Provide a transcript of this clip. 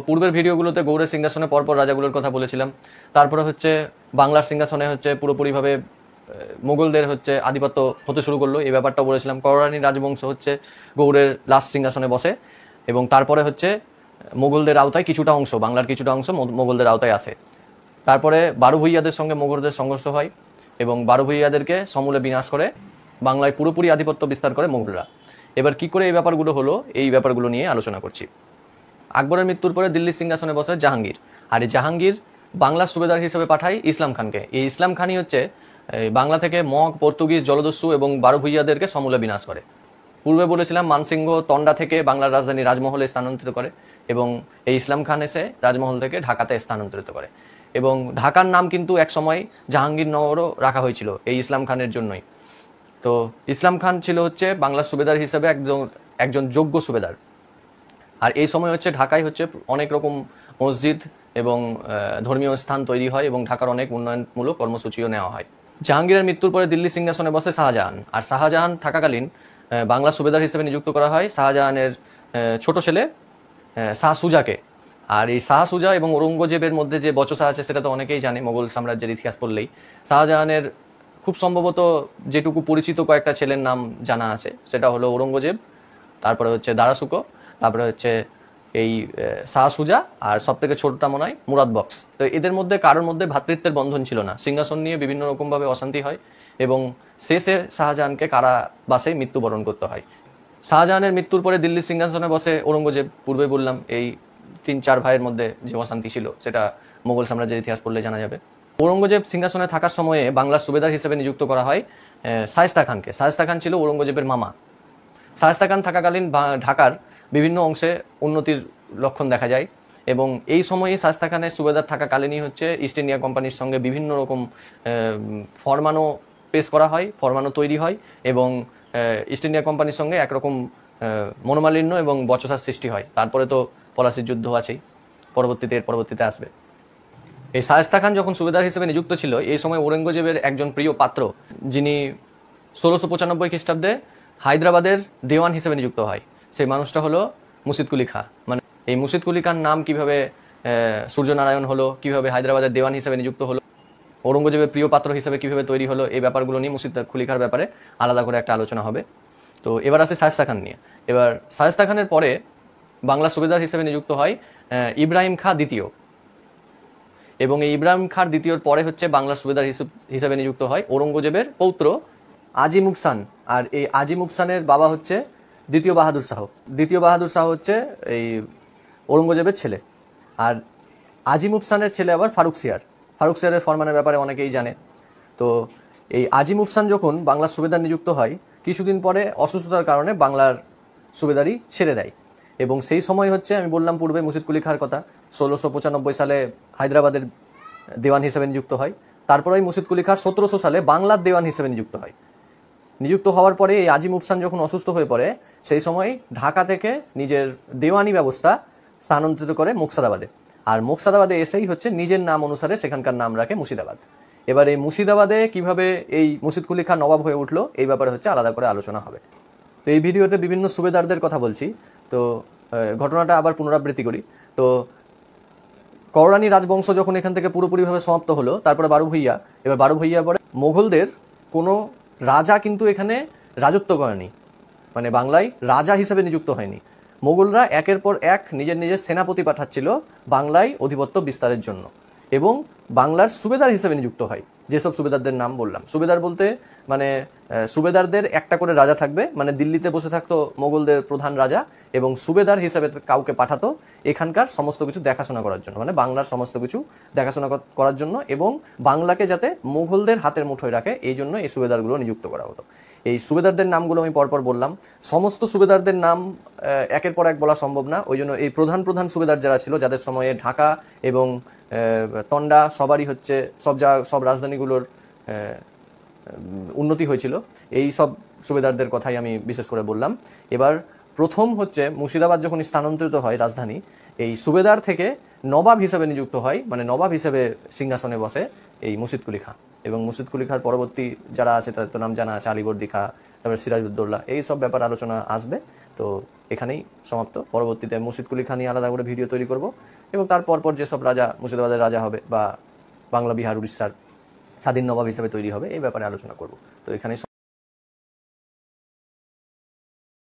পূর্বের ভিডিওগুলোতে গৌড়ের সিংহাসনে পরপর রাজাগুলোর কথা বলেছিলাম। তারপরে হচ্ছে বাংলার সিংহাসনে হচ্ছে পুরোপুরিভাবে মোগলদের হচ্ছে আধিপত্য হতে শুরু করলো, এই ব্যাপারটাও বলেছিলাম। কররানী রাজবংশ হচ্ছে গৌড়ের লাস্ট সিংহাসনে বসে এবং তারপরে হচ্ছে মোগলদের আওতায় কিছুটা অংশ, বাংলার কিছুটা অংশ মোগলদের আওতায় আছে। তারপরে বারো ভূঁইয়াদের সঙ্গে মোগলদের সংঘর্ষ হয় এবং বারো ভূঁইয়াদেরকে সমূলে বিনাশ করে বাংলায় পুরোপুরি আধিপত্য বিস্তার করে মোগলরা। এবার কি করে এই ব্যাপারগুলো হলো, এই ব্যাপারগুলো নিয়ে আলোচনা করছি। আকবরের মৃত্যুর পরে দিল্লি সিংহাসনে বসে জাহাঙ্গীর, আর এই জাহাঙ্গীর বাংলার সুবেদার হিসেবে পাঠায় ইসলাম খানকে। এই ইসলাম খানই হচ্ছে বাংলা থেকে মগ, পর্তুগিজ, জলদস্যু এবং বারো ভূঁইয়াদেরকে সমূলে বিনাশ করে। পূর্বে বলেছিলাম মানসিংহ তন্ডা থেকে বাংলার রাজধানী রাজমহলে স্থানান্তরিত করে এবং এই ইসলাম খান এসে রাজমহল থেকে ঢাকাতে স্থানান্তরিত করে। এবং ঢাকার নাম কিন্তু এক সময় জাহাঙ্গীরনগরও রাখা হয়েছিল এই ইসলাম খানের জন্যই। তো ইসলাম খান ছিল হচ্ছে বাংলার সুবেদার হিসেবে একজন যোগ্য সুবেদার। আর এই সময় হচ্ছে ঢাকায় হচ্ছে অনেক রকম মসজিদ এবং ধর্মীয় স্থান তৈরি হয় এবং ঢাকার অনেক উন্নয়নমূলক কর্মসূচিও নেওয়া হয়। জাহাঙ্গীরের মৃত্যুর পরে দিল্লি সিংহাসনে বসে শাহজাহান, আর শাহজাহান থাকাকালীন বাংলা সুবেদার হিসেবে নিযুক্ত করা হয় শাহজাহানের ছোট ছেলে শাহ সুজাকে। আর এই শাহ সুজা এবং ঔরঙ্গজেবের মধ্যে যে বচসা আছে সেটা তো অনেকেই জানে মোগল সাম্রাজ্যের ইতিহাস পড়লেই। শাহজাহানের খুব সম্ভবত যেটুকু পরিচিত কয়েকটা ছেলের নাম জানা আছে সেটা হলো ঔরঙ্গজেব, তারপরে হচ্ছে দারাসুকো, তারপরে হচ্ছে এই শাহ সুজা, আর সব থেকে ছোটটা মনে হয় মুরাদ বক্স। তো এদের মধ্যে কারোর মধ্যে ভ্রাতৃত্বের বন্ধন ছিল না, সিংহাসন নিয়ে বিভিন্ন রকমভাবে অশান্তি হয় এবং শেষে শাহজাহানকে কারাবাসে মৃত্যুবরণ করতে হয়। শাহজাহানের মৃত্যুর পরে দিল্লি সিংহাসনে বসে ঔরঙ্গজেব। পূর্বে বললাম এই 3-4 ভাইয়ের মধ্যে যে অশান্তি ছিল সেটা মোগল সাম্রাজ্যের ইতিহাস পড়লে জানা যাবে। ঔরঙ্গজেব সিংহাসনে থাকার সময়ে বাংলার সুবেদার হিসেবে নিযুক্ত করা হয় শায়েস্তা খানকে। শায়েস্তা খান ছিল ঔরঙ্গজেবের মামা। শায়েস্তা খান থাকাকালীন ঢাকার বিভিন্ন অংশে উন্নতির লক্ষণ দেখা যায় এবং এই সময়ে শায়েস্তা খানের সুবেদার থাকাকালীনই হচ্ছে ইস্ট ইন্ডিয়া কোম্পানির সঙ্গে বিভিন্ন রকম ফরমানও পেশ করা হয়, ফরমানও তৈরি হয় এবং ইস্ট ইন্ডিয়া কোম্পানির সঙ্গে একরকম মনোমালিন্য এবং বচসার সৃষ্টি হয়। তারপরে তো পলাশির যুদ্ধ আছেই, পরবর্তীতে আসবে। এই শায়েস্তা খান যখন সুবেদার হিসেবে নিযুক্ত ছিল এই সময় ঔরঙ্গজেবের একজন প্রিয় পাত্র, যিনি 1695 খ্রিস্টাব্দে হায়দ্রাবাদের দেওয়ান হিসেবে নিযুক্ত হয়, সেই মানুষটা হলো মুর্শিদ কুলি খাঁ। মানে এই মুর্শিদ কুলি খান নাম কিভাবে সূর্যনারায়ণ হলো, কিভাবে হায়দ্রাবাদের দেওয়ান হিসেবে নিযুক্ত হলো, ঔরঙ্গজেবের প্রিয় পাত্র হিসেবে কিভাবে তৈরি হলো, এই ব্যাপারগুলো নিয়ে মুর্শিদ কুলি খাঁর ব্যাপারে আলাদা করে একটা আলোচনা হবে। তো এবার আসে শায়েস্তা খান নিয়ে। এবার শায়েস্তা খানের পরে বাংলা সুবেদার হিসেবে নিযুক্ত হয় ইব্রাহিম খাঁ দ্বিতীয় এবং এই ইব্রাহিম খাঁ দ্বিতীয়র পরে হচ্ছে বাংলা সুবেদার হিসেবে নিযুক্ত হয় ঔরঙ্গজেবের পৌত্র আজিম উফসান। আর এই আজিম উফসানের বাবা হচ্ছে দ্বিতীয় বাহাদুর শাহ। দ্বিতীয় বাহাদুর শাহ হচ্ছে এই ঔরঙ্গজেবের ছেলে। আর আজিম উফসানের ছেলে আবার ফারুক সিয়ার। ফারুক সিয়ারের ফরমানের ব্যাপারে অনেকেই জানে। তো এই আজিম উফসান যখন বাংলার সুবেদার নিযুক্ত হয় কিছুদিন পরে অসুস্থতার কারণে বাংলার সুবেদারি ছেড়ে দেয় এবং সেই সময় হচ্ছে আমি বললাম পূর্বে মুর্শিদ কুলি খাঁর কথা, 1695 সালে হায়দ্রাবাদের দেওয়ান হিসেবে নিযুক্ত হয়। তারপরে মুর্শিদ কুলি খাঁ 1700 সালে বাংলার দেওয়ান হিসেবে নিযুক্ত হয়। নিযুক্ত হওয়ার পরে এই আজিম উফসান যখন অসুস্থ হয়ে পড়ে সেই সময় ঢাকা থেকে নিজের দেওয়ানি ব্যবস্থা স্থানান্তরিত করে মুর্শিদাবাদে। আর মুর্শিদাবাদে এসেই হচ্ছে নিজের নাম অনুসারে সেখানকার নাম রাখে মুর্শিদাবাদ। এবার এই মুর্শিদাবাদে কিভাবে এই মুর্শিদ কুলি খাঁ নবাব হয়ে উঠলো এই ব্যাপারে হচ্ছে আলাদা করে আলোচনা হবে। তো এই ভিডিওতে বিভিন্ন সুবেদারদের কথা বলছি। তো ঘটনাটা আবার পুনরাবৃত্তি করি। তো কররানী রাজবংশ যখন এখান থেকে পুরোপুরিভাবে সমাপ্ত হলো তারপরে বারো ভূঁইয়া। এবার বারো ভূঁইয়া পরে মোগলদের কোনো রাজা কিন্তু এখানে রাজত্ব করেনি, মানে বাংলায় রাজা হিসেবে নিযুক্ত হয়নি। মোগলরা একের পর এক নিজের সেনাপতি পাঠাচ্ছিল বাংলায় আধিপত্য বিস্তারের জন্য এবং বাংলার সুবেদার হিসেবে নিযুক্ত হয়। যেসব সুবেদারদের নাম বললাম, সুবেদার বলতে মানে সুবেদারদের একটা করে রাজা থাকবে, মানে দিল্লিতে বসে থাকতো মোগলদের প্রধান রাজা এবং সুবেদার হিসেবে কাউকে পাঠাতো এখানকার সমস্ত কিছু দেখাশোনা করার জন্য, মানে বাংলার সমস্ত কিছু দেখাশোনা করার জন্য এবং বাংলাকে যাতে মোগলদের হাতের মুঠোয় রাখে এই জন্য এই সুবেদারগুলো নিযুক্ত করা হতো। এই সুবেদারদের নামগুলো আমি পরপর বললাম। সমস্ত সুবেদারদের নাম একের পর এক বলা সম্ভব না, ওই জন্য এই প্রধান সুবেদার যারা ছিল, যাদের সময়ে ঢাকা এবং তন্ডা সবারই হচ্ছে সব রাজধানীগুলোর উন্নতি হয়েছিল, এই সব সুবেদারদের কথাই আমি বিশেষ করে বললাম। এবার প্রথম হচ্ছে মুর্শিদাবাদ যখন স্থানান্তরিত হয় রাজধানী, এই সুবেদার থেকে নবাব হিসেবে নিযুক্ত হয়, মানে নবাব হিসেবে সিংহাসনে বসে এই মুর্শিদ কুলি খাঁ। এবং মুর্শিদ কুলি খাঁর পরবর্তী যারা আছে তাদের তো নাম জানা আছে, আলীবর্দী খাঁ, তারপরে সিরাজউদ্দৌলা, এই সব ব্যাপার আলোচনা আসবে। তো এখানেই সমাপ্ত। পরবর্তীতে মুর্শিদ কুলি খান নিয়ে আলাদা করে ভিডিও তৈরি করব, এবং তার পরপর যেসব রাজা মুর্শিদাবাদের রাজা হবে বা বাংলা বিহার উড়িষ্যার স্বাধীন নবাব হিসেবে তৈরি হবে এই ব্যাপারে আলোচনা করব। তো এখানেই